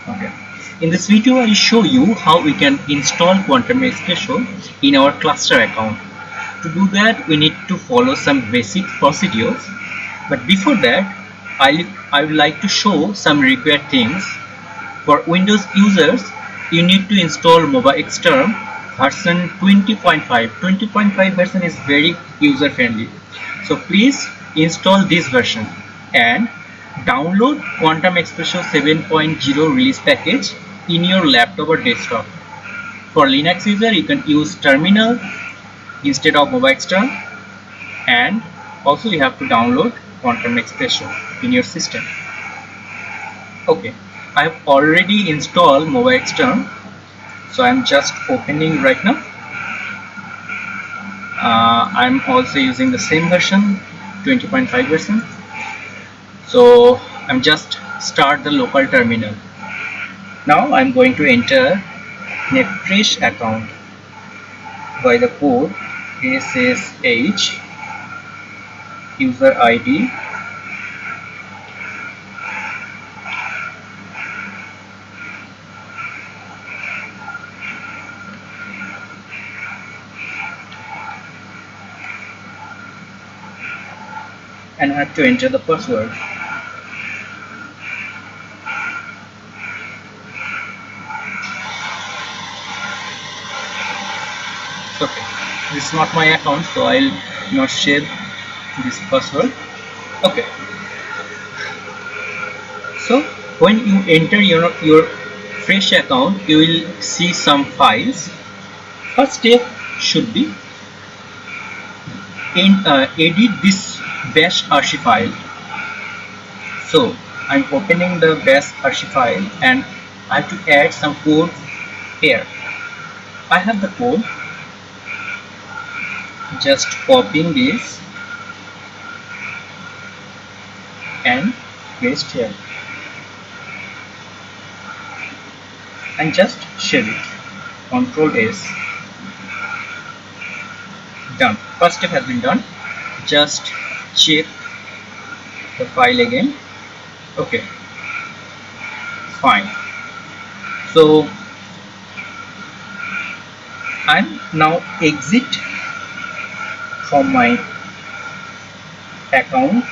Okay. In this video, I will show you how we can install Quantum Espresso in our cluster account. To do that, we need to follow some basic procedures. But before that, I would like to show some required things. For Windows users, you need to install Mobile Xterm version 20.5. 20.5 version is very user friendly. So please install this version and download Quantum Espresso 7.0 release package in your laptop or desktop. For Linux user, you can use terminal instead of Mobile Xterm, and also you have to download Quantum Espresso in your system. Okay, I have already installed Mobile Xterm, so I'm just opening right now. I'm also using the same version, 20.5 version. So I'm just start the local terminal. Now I'm going to enter a fresh account by the code SSH user ID and I have to enter the password. Okay, this is not my account, so I'll not share this password. Okay, so when you enter your fresh account, you will see some files. First step should be edit this bashrc file. So I'm opening the bashrc file and I have to add some code here. I have the code, just copying this and paste here and just share it. Ctrl S. Done. First step has been done. Just check the file again. Okay, fine. So I'm now exit from my account.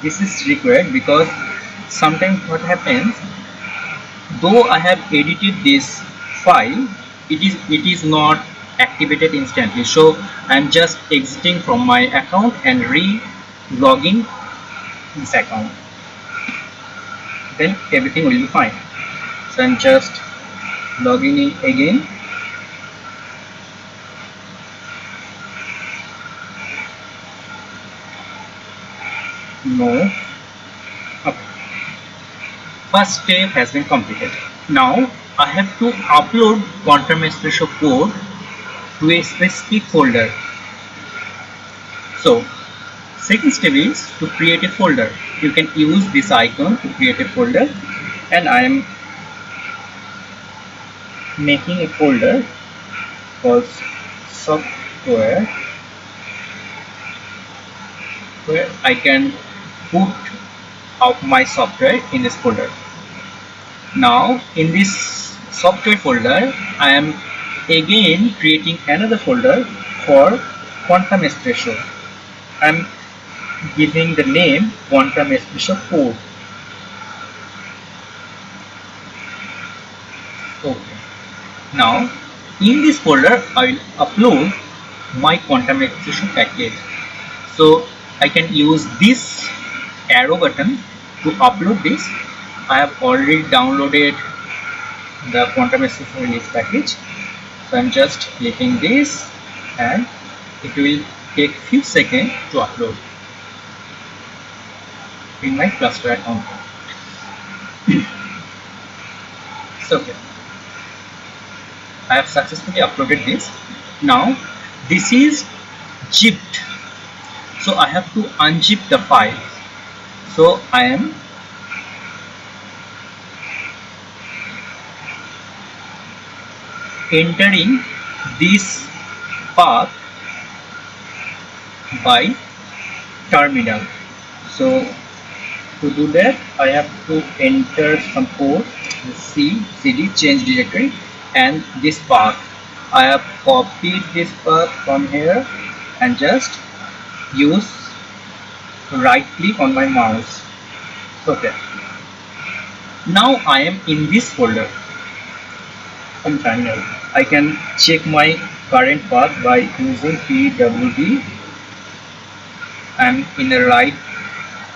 This is required because sometimes what happens, though I have edited this file, it is not activated instantly. So I'm just exiting from my account and re-logging this account. Then everything will be fine. So I'm just logging in again. No. Okay. First step has been completed. Now I have to upload Quantum Espresso code to a specific folder. So second step is to create a folder. You can use this icon to create a folder, and I am making a folder called software where I can put up my software in this folder. Now in this software folder, I am again creating another folder for Quantum Espresso. I am giving the name Quantum Espresso code. Okay. Now in this folder, I will upload my Quantum Espresso package. So I can use this arrow button to upload this. I have already downloaded the Quantum Espresso release package. So I'm just clicking this and it will take few seconds to upload in my cluster account. So okay, I have successfully uploaded this. Now this is zipped, so I have to unzip the file. So I am entering this path by terminal. So To do that, I have to enter some code, cd change directory, and this path. I have copied this path from here and just use right click on my mouse. Okay. Now I am in this folder. Some channel. I can check my current path by using pwd. I'm in the right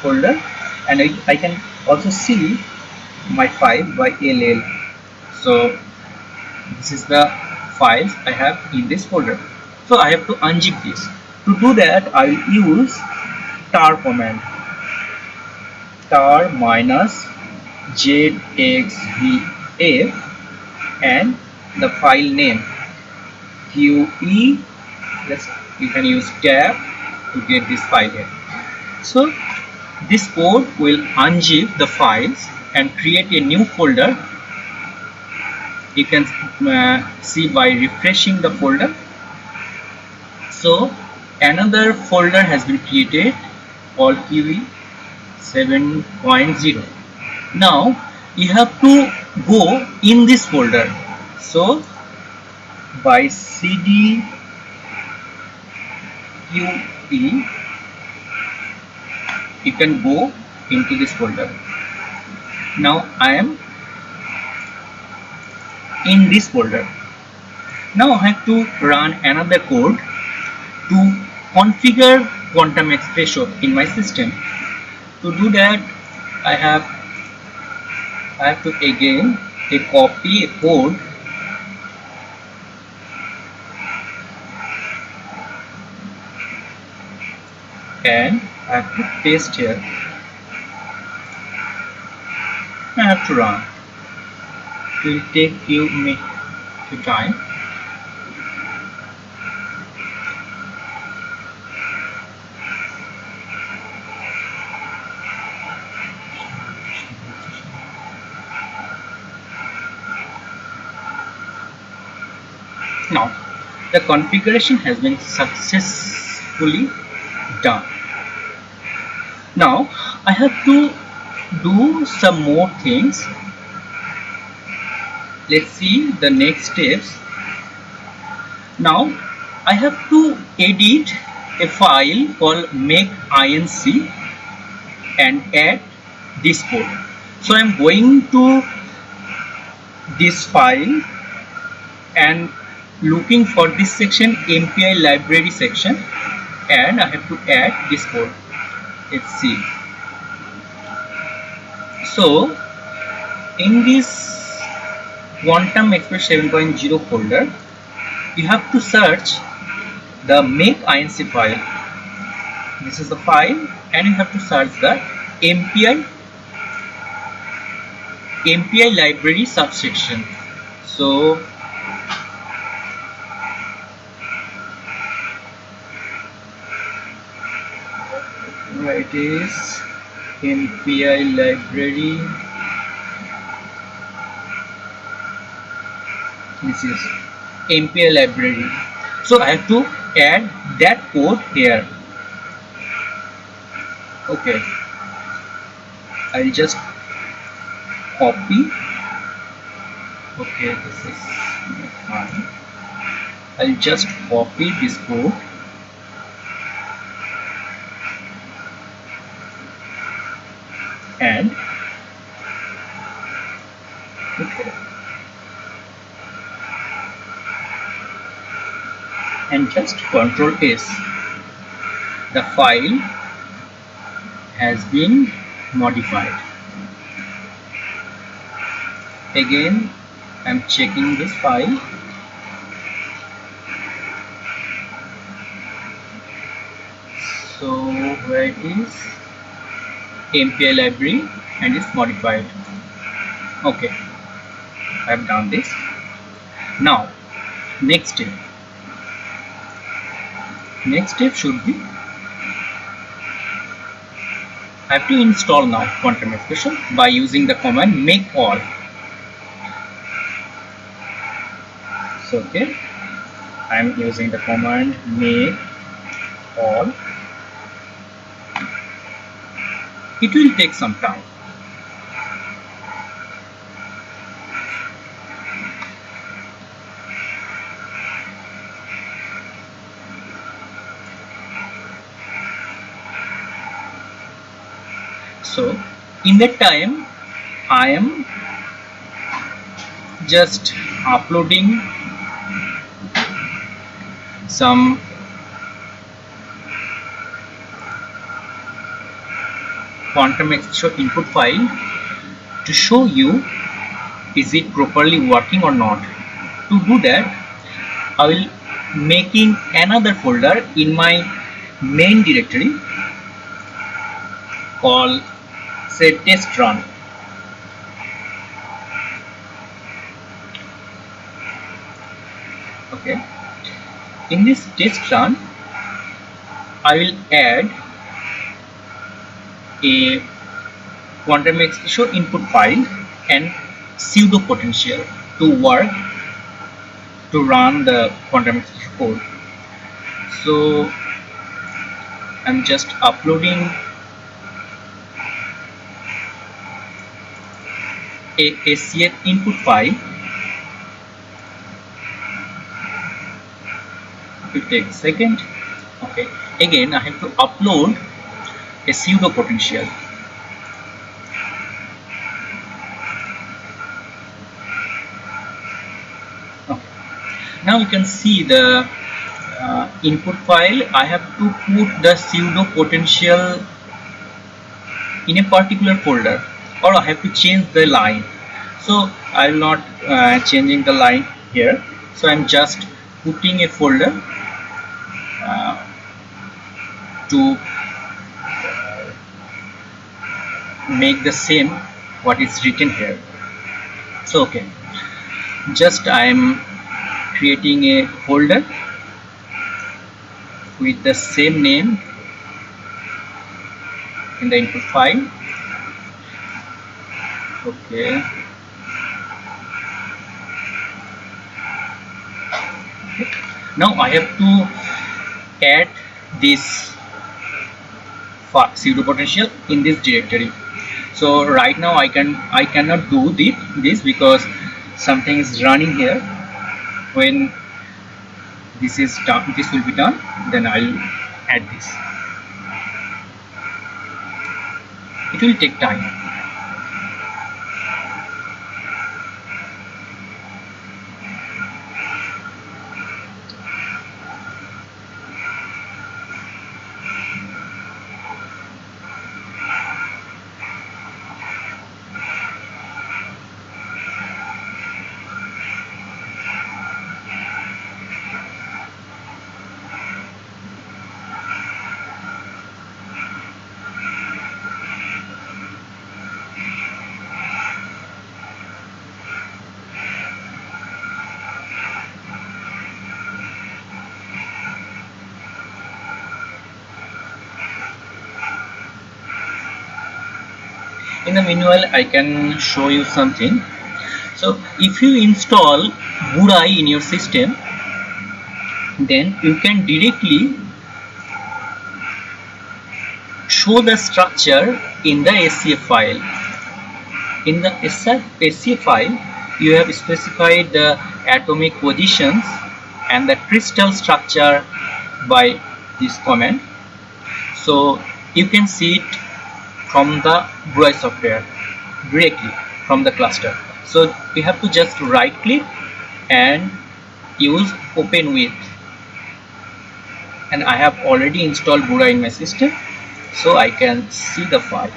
folder, and I can also see my file by ll. So this is the files I have in this folder. So I have to unzip this. To do that, I will use tar command, tar minus zxvf, and the file name QE. You can use tab to get this file here. So this code will unzip the files and create a new folder. You can see by refreshing the folder. So another folder has been created called QE 7.0. Now you have to go in this folder. So by cd QE, you can go into this folder. Now I am in this folder. Now I have to run another code to configure quantum expression in my system. To do that, I have to again copy a code and I have to paste here. I have to run. It will take few time. Now the configuration has been successfully done. Now I have to do some more things. Let's see the next steps. Now I have to edit a file called make.inc and add this code. So I am going to this file and looking for this section, MPI library section, and I have to add this code. Let's see. So in this quantum expression 7.0 folder, you have to search the make.inc file. This is the file, and you have to search the MPI library subsection. So where it is, MPI library. This is MPI library. So I have to add that code here. Okay, I'll just copy. Okay, this is fine. I'll just copy this code and okay, and just Control S. The file has been modified. Again, I'm checking this file. So where it is, MPI library, and it's modified. Okay, I've done this. Now next step should be, I have to install now quantum expression by using the command make all. So okay, I am using the command make all. It will take some time. So in that time I am just uploading some quantum expression input file to show you is it properly working or not. To do that, I will making another folder in my main directory called say test run. Okay, in this test run I will add a quantum expression input file and pseudo potential to work to run the quantum expression code. So I'm just uploading a SCF input file. It will take a second. Okay, again I have to upload a pseudo potential. Okay. Now you can see the input file. I have to put the pseudo potential in a particular folder, or I have to change the line. So I will not changing the line here. So I'm just putting a folder to make the same what is written here. So okay, just I am creating a folder with the same name in the input file. Okay, now I have to add this pseudo potential in this directory. So right now I cannot do this because something is running here. When this is done, this will be done, then I'll add this. It will take time. In the meanwhile, I can show you something. So if you install BURAI in your system, then you can directly show the structure in the SCF file. In the SCF file, you have specified the atomic positions and the crystal structure by this command. So you can see it from the BURAI software directly from the cluster. So you have to just right click and use open with, and I have already installed BURAI in my system, so I can see the file.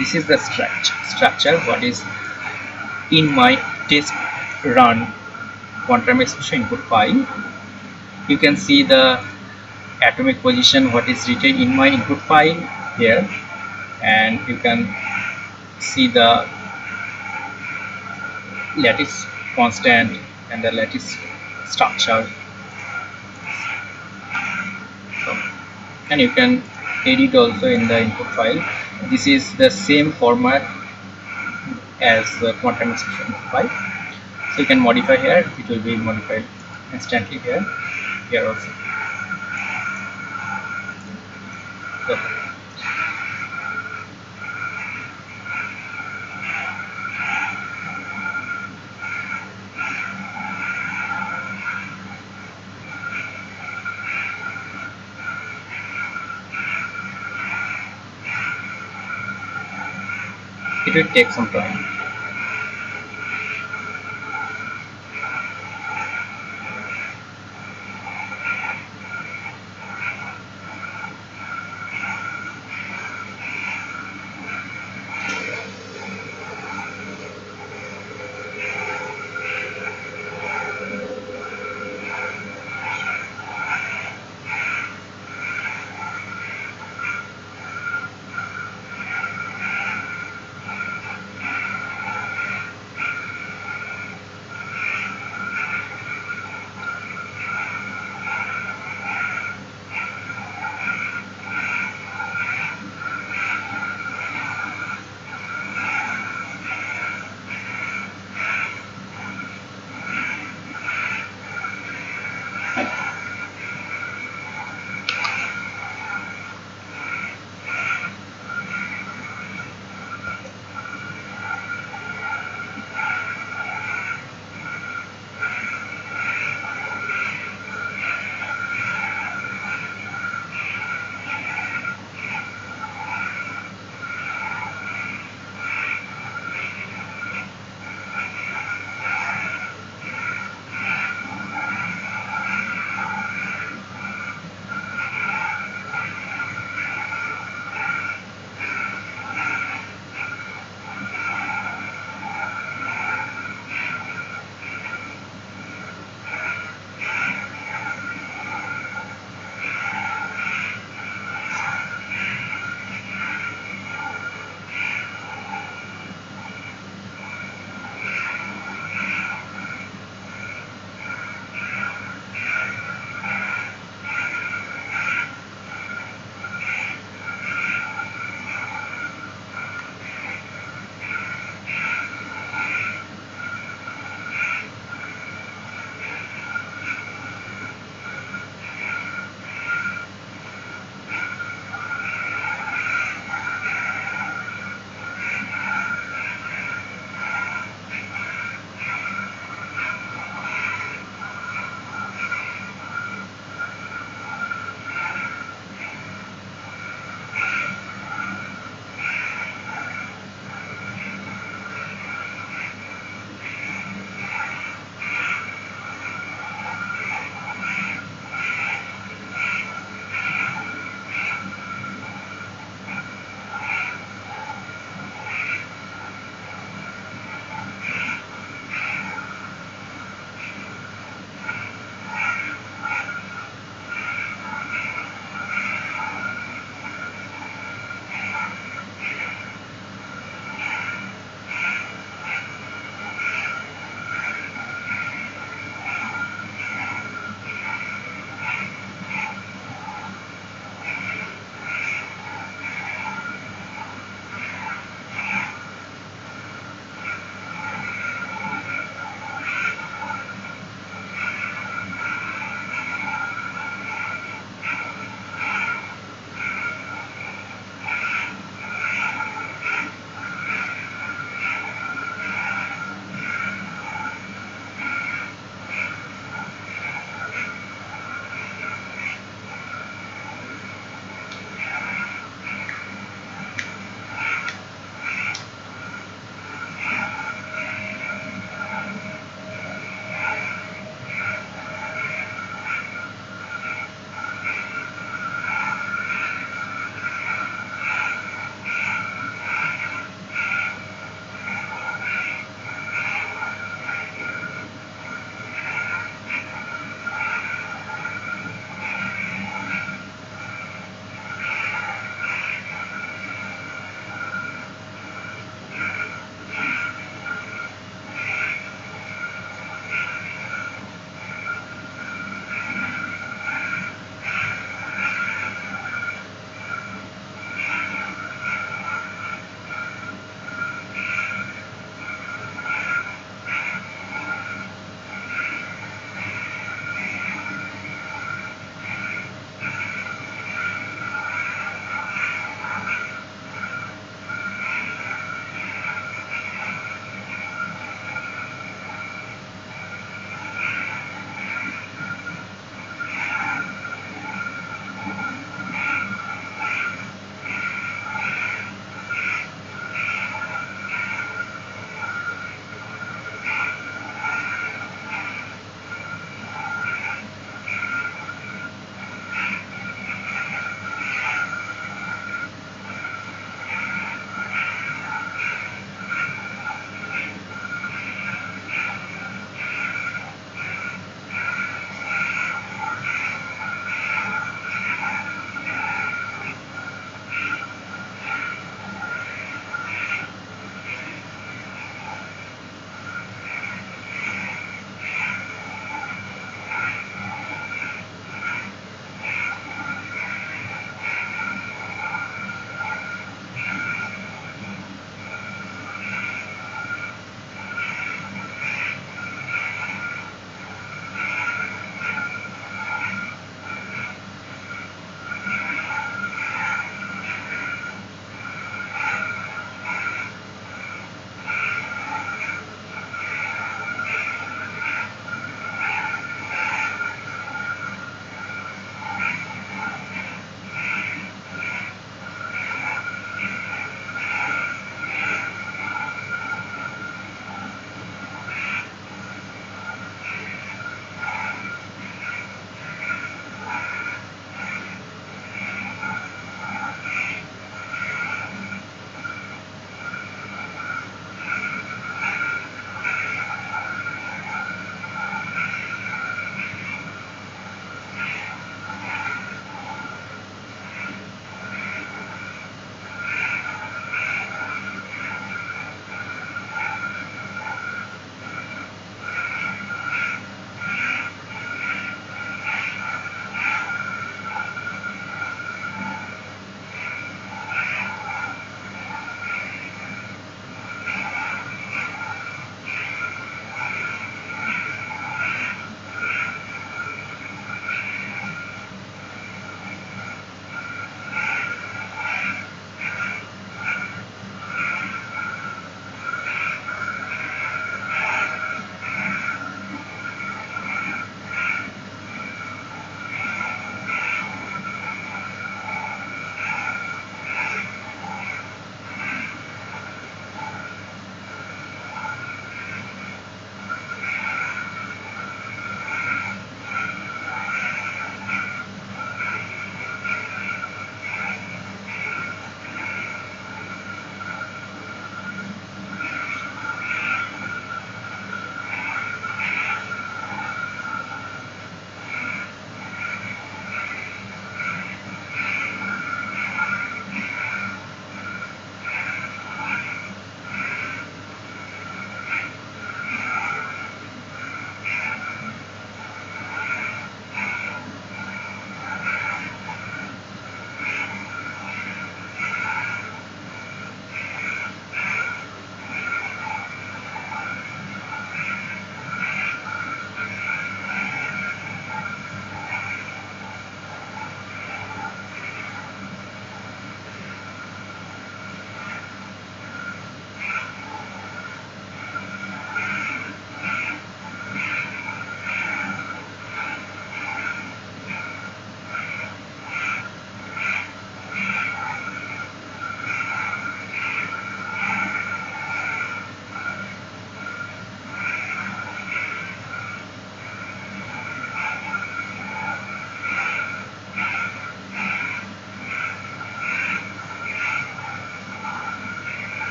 This is the structure what is in my test run quantum expression input file. You can see the atomic position what is written in my input file here, and you can see the lattice constant and the lattice structure. So, and you can edit also in the input file. This is the same format as the quantum expression file. So you can modify here, it will be modified instantly here, here also. So it will take some time.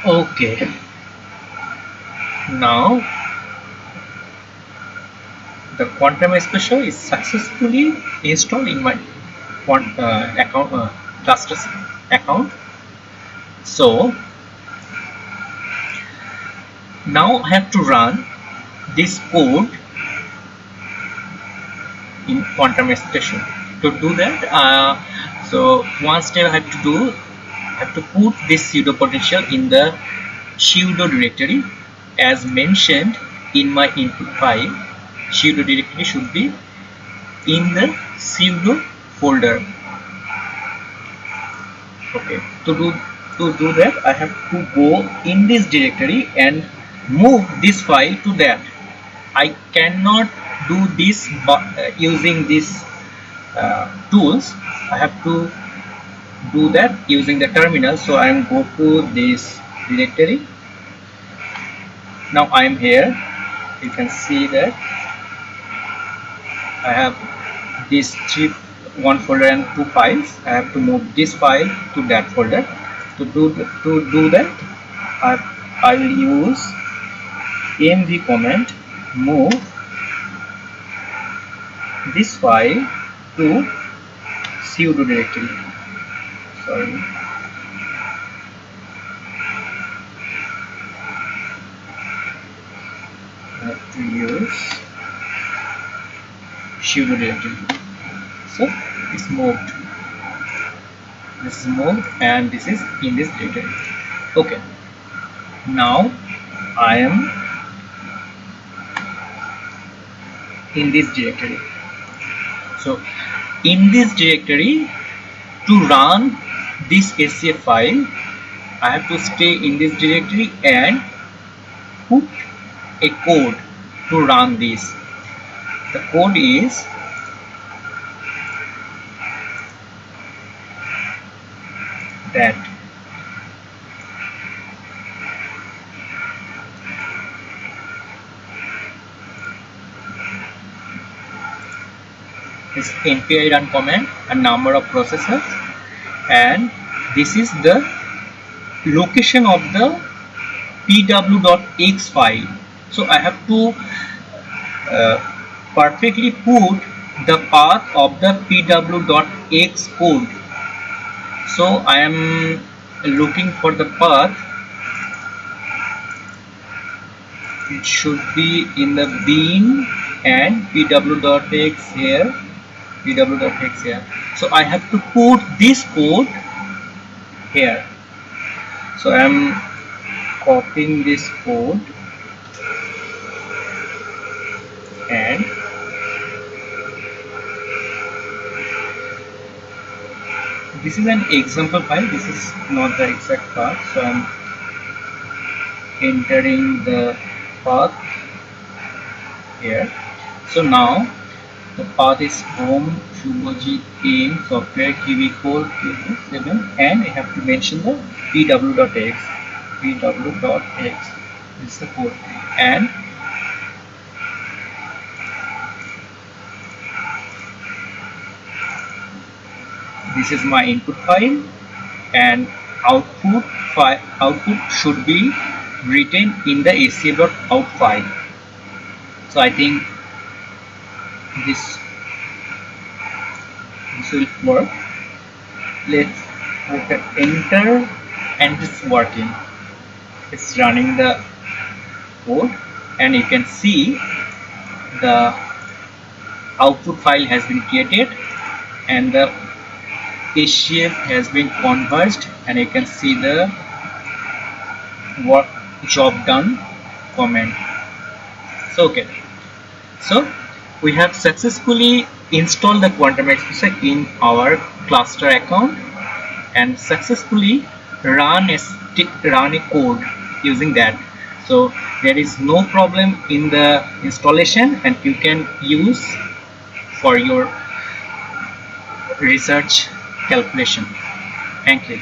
Okay, now the quantum special is successfully installed in my account cluster account. So now I have to run this code in quantum station. To do that, so one step I have to do, I have to put this pseudo potential in the pseudo directory as mentioned in my input file. Pseudo directory should be in the pseudo folder. Okay, to do that, I have to go in this directory and move this file to that. I cannot do this using these tools. I have to do that using the terminal. So I am go to this directory. Now I am here. You can see that I have these one folder and two files. I have to move this file to that folder. To do that, I will use mv command move this file to pseudo directory. Sorry. I have to use pseudo directory. So it's moved. This is moved and this is in this directory. Okay. Now I am in this directory. So in this directory, to run this SCF file, I have to stay in this directory and put a code to run this. The code is that is npi run command, a number of processors, and this is the location of the pw.x file. So I have to perfectly put the path of the pw.x code. So I am looking for the path. It should be in the bin and pw.x here, pw.x here. So I have to put this code here. So I am copying this code and this is an example file. This is not the exact path. So I am entering the path here. So now the path is home Shuboji in software QEcode 7 and I have to mention the pw.x. pw.x is the code and this is my input file and output should be written in the scf.out file. So I think this will work. Let's enter and it's working. It's running the code and you can see the output file has been created and the SCF has been converged and you can see the work job done comment. So okay, so we have successfully installed the quantum expressor in our cluster account and successfully run a code using that. So there is no problem in the installation and you can use for your research calculation. Thank you.